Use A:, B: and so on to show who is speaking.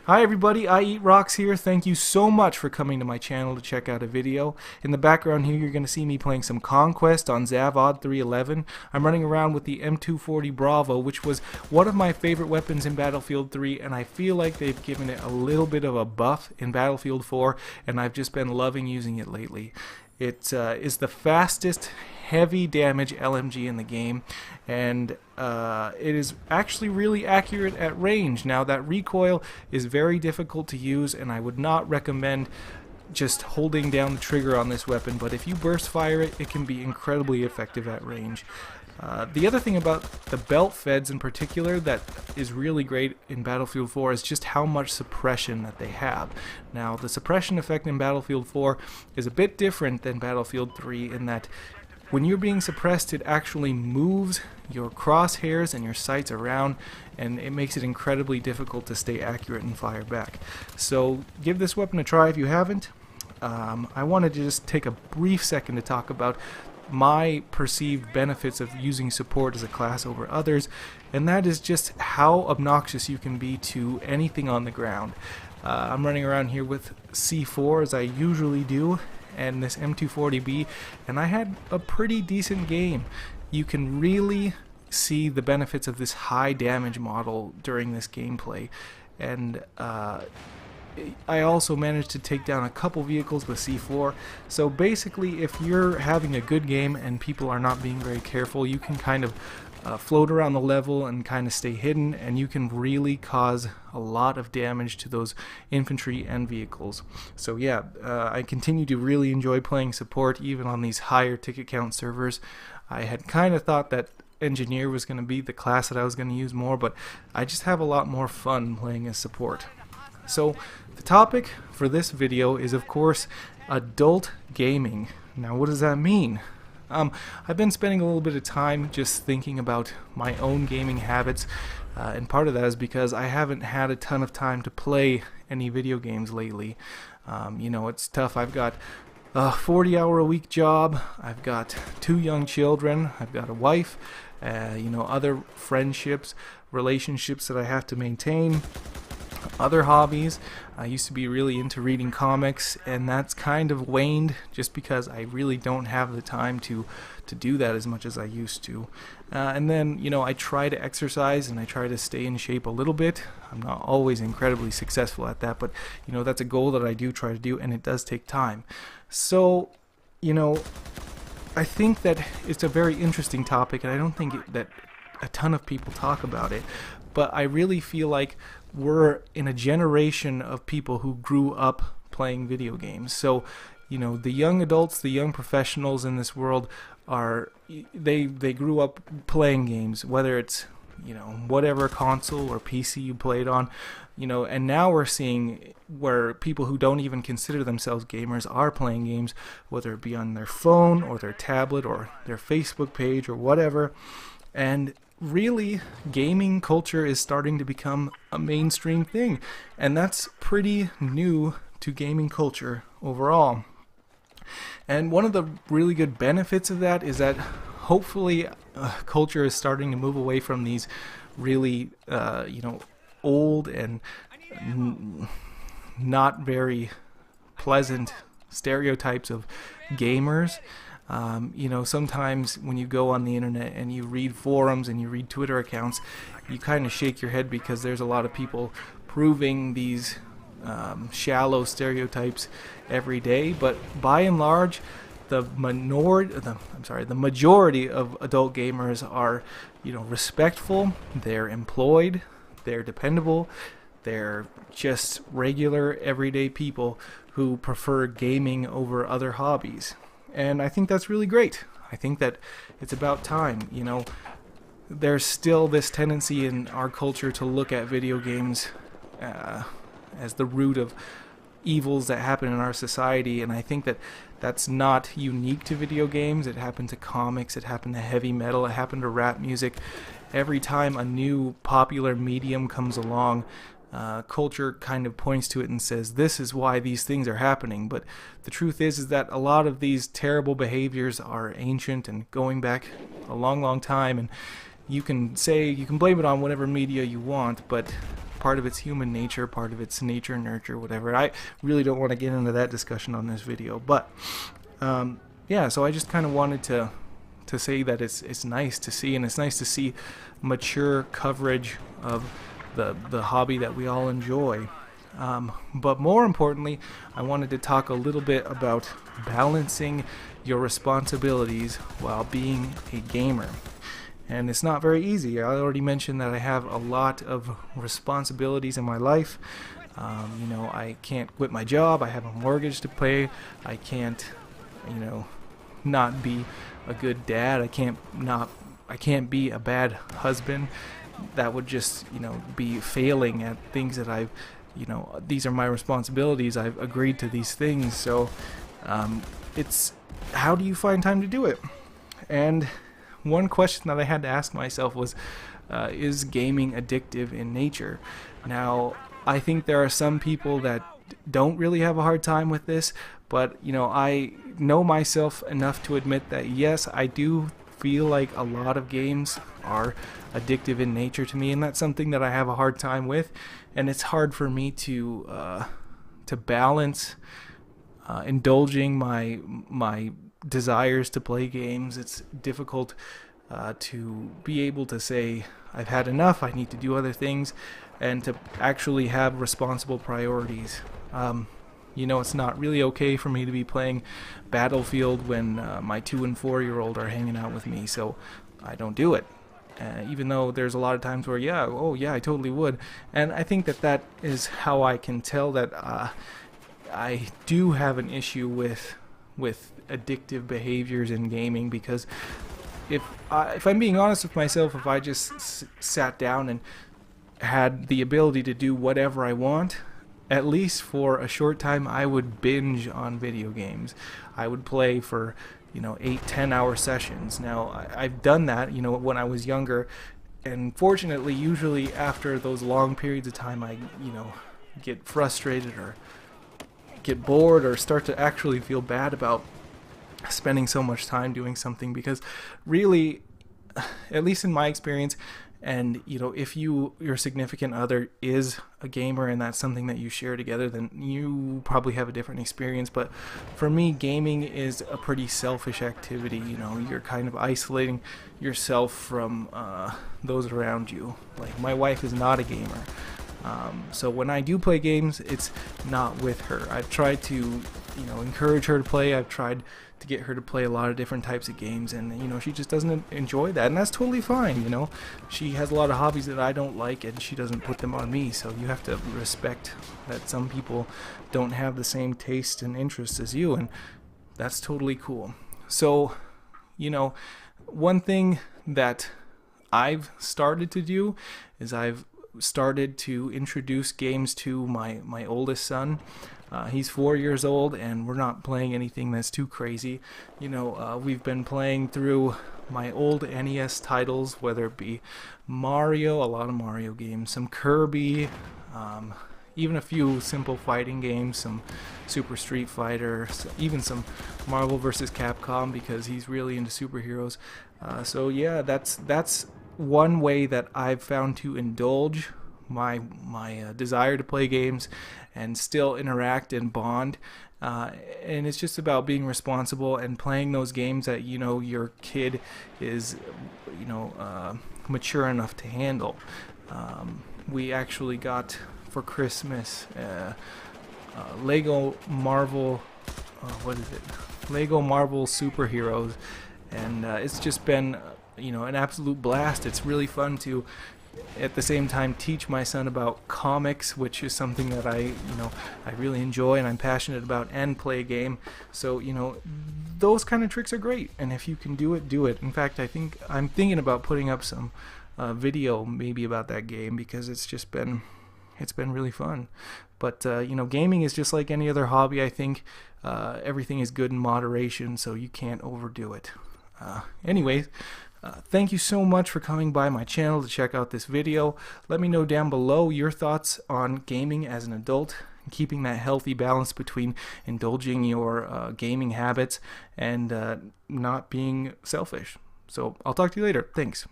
A: Hi everybody, I Eat Rocks here. Thank you so much for coming to my channel to check out a video. In the background here you're going to see me playing some Conquest on Zavod 311. I'm running around with the M240 Bravo, which was one of my favorite weapons in Battlefield 3, and I feel like they've given it a little bit of a buff in Battlefield 4, and I've just been loving using it lately. It is the fastest heavy damage LMG in the game, and it is actually really accurate at range. Now that recoil is very difficult to use, and I would not recommend just holding down the trigger on this weapon, but if you burst fire it, it can be incredibly effective at range. The other thing about the belt feds in particular that is really great in Battlefield 4 is just how much suppression that they have. Now the suppression effect in Battlefield 4 is a bit different than Battlefield 3 in that when you're being suppressed, it actually moves your crosshairs and your sights around, and it makes it incredibly difficult to stay accurate and fire back. So give this weapon a try if you haven't. I wanted to just take a brief second to talk about my perceived benefits of using support as a class over others, and that is just how obnoxious you can be to anything on the ground. I'm running around here with C4 as I usually do, and this M240B, and I had a pretty decent game. You can really see the benefits of this high damage model during this gameplay, and I also managed to take down a couple vehicles with C4. So basically, if you're having a good game and people are not being very careful, you can kind of float around the level and kind of stay hidden, and you can really cause a lot of damage to those infantry and vehicles. So yeah, I continue to really enjoy playing support even on these higher ticket count servers. I had kind of thought that engineer was going to be the class that I was going to use more, but I just have a lot more fun playing as support. So the topic for this video is, of course, adult gaming. Now what does that mean? I've been spending a little bit of time just thinking about my own gaming habits, and part of that is because I haven't had a ton of time to play any video games lately. You know, it's tough. I've got a 40-hour-a-week job, I've got 2 young children, I've got a wife, you know, other friendships, relationships that I have to maintain, other hobbies. I used to be really into reading comics, and that's kind of waned just because I really don't have the time to do that as much as I used to. And then, you know, I try to exercise and I try to stay in shape a little bit. I'm not always incredibly successful at that, but you know, that's a goal that I do try to do, and it does take time. So, you know, I think that it's a very interesting topic, and I don't think that a ton of people talk about it, but I really feel like we're in a generation of people who grew up playing video games. So, you know, the young adults, the young professionals in this world they grew up playing games, whether it's, you know, whatever console or PC you played on, you know, and now we're seeing where people who don't even consider themselves gamers are playing games, whether it be on their phone or their tablet or their Facebook page or whatever. And really, gaming culture is starting to become a mainstream thing, and that's pretty new to gaming culture overall. And one of the really good benefits of that is that hopefully culture is starting to move away from these really you know, old and not very pleasant stereotypes of gamers. You know, sometimes when you go on the internet and you read forums and you read Twitter accounts, you kind of shake your head because there's a lot of people proving these shallow stereotypes every day. But by and large, the majority of adult gamers are, you know, respectful, they're employed, they're dependable, they're just regular everyday people who prefer gaming over other hobbies. And I think that's really great. I think that it's about time. You know, there's still this tendency in our culture to look at video games as the root of evils that happen in our society, and I think that that's not unique to video games. It happened to comics, it happened to heavy metal, it happened to rap music. Every time a new popular medium comes along, culture kind of points to it and says, this is why these things are happening. But the truth is that a lot of these terrible behaviors are ancient and going back a long time, and you can blame it on whatever media you want, but part of its human nature, part of its nature, nurture, whatever. I really don't want to get into that discussion on this video, but yeah, so I just kind of wanted to say that it's nice to see, and it's nice to see mature coverage of the hobby that we all enjoy. But more importantly, I wanted to talk a little bit about balancing your responsibilities while being a gamer. And it's not very easy. I already mentioned that I have a lot of responsibilities in my life. You know, I can't quit my job. I have a mortgage to pay. I can't, you know, not be a good dad. I can't be a bad husband. That would just, you know, be failing at things that I've, you know, these are my responsibilities. I've agreed to these things. So it's, how do you find time to do it? And one question that I had to ask myself was, is gaming addictive in nature? Now, I think there are some people that don't really have a hard time with this, but you know, I know myself enough to admit that yes, I do feel like a lot of games are addictive in nature to me, and that's something that I have a hard time with, and it's hard for me to balance indulging my desires to play games. It's difficult to be able to say I've had enough, I need to do other things, and to actually have responsible priorities. You know, it's not really okay for me to be playing Battlefield when my 2 and 4-year-old are hanging out with me, so I don't do it. Even though there's a lot of times where, yeah, oh yeah, I totally would. And I think that is how I can tell that I do have an issue with addictive behaviors in gaming, because if I'm being honest with myself, if I just sat down and had the ability to do whatever I want, at least for a short time, I would binge on video games. I would play for, you know, 8-10 hour sessions. Now, I've done that, you know, when I was younger, and fortunately, usually after those long periods of time, I, you know, get frustrated or get bored or start to actually feel bad about spending so much time doing something, because really, at least in my experience, and you know, if your significant other is a gamer and that's something that you share together, then you probably have a different experience. But for me, gaming is a pretty selfish activity. You know, you're kind of isolating yourself from those around you. Like, my wife is not a gamer, so when I do play games, it's not with her. I've tried to, you know, encourage her to play. I've tried to get her to play a lot of different types of games, and you know, she just doesn't enjoy that, and that's totally fine. You know, she has a lot of hobbies that I don't like, and she doesn't put them on me, so you have to respect that some people don't have the same taste and interests as you, and that's totally cool. So, you know, one thing that I've started to do is I've started to introduce games to my oldest son. He's 4 years old, and we're not playing anything that's too crazy. You know, we've been playing through my old NES titles, whether it be Mario, a lot of Mario games, some Kirby, even a few simple fighting games, some Super Street Fighter, even some Marvel vs. Capcom, because he's really into superheroes. So yeah, that's one way that I've found to indulge my desire to play games and still interact and bond, and it's just about being responsible and playing those games that, you know, your kid is, you know, mature enough to handle. We actually got for Christmas Lego Marvel, Lego Marvel Superheroes, and it's just been, you know, an absolute blast. It's really fun to, at the same time, teach my son about comics, which is something that I really enjoy and I'm passionate about, and play a game. So, you know, those kind of tricks are great, and if you can do it, do it. In fact, I'm thinking about putting up some video maybe about that game, because it's been really fun. But you know, gaming is just like any other hobby. I think everything is good in moderation, so you can't overdo it. Anyways, thank you so much for coming by my channel to check out this video. Let me know down below your thoughts on gaming as an adult, and keeping that healthy balance between indulging your gaming habits and not being selfish. So I'll talk to you later. Thanks.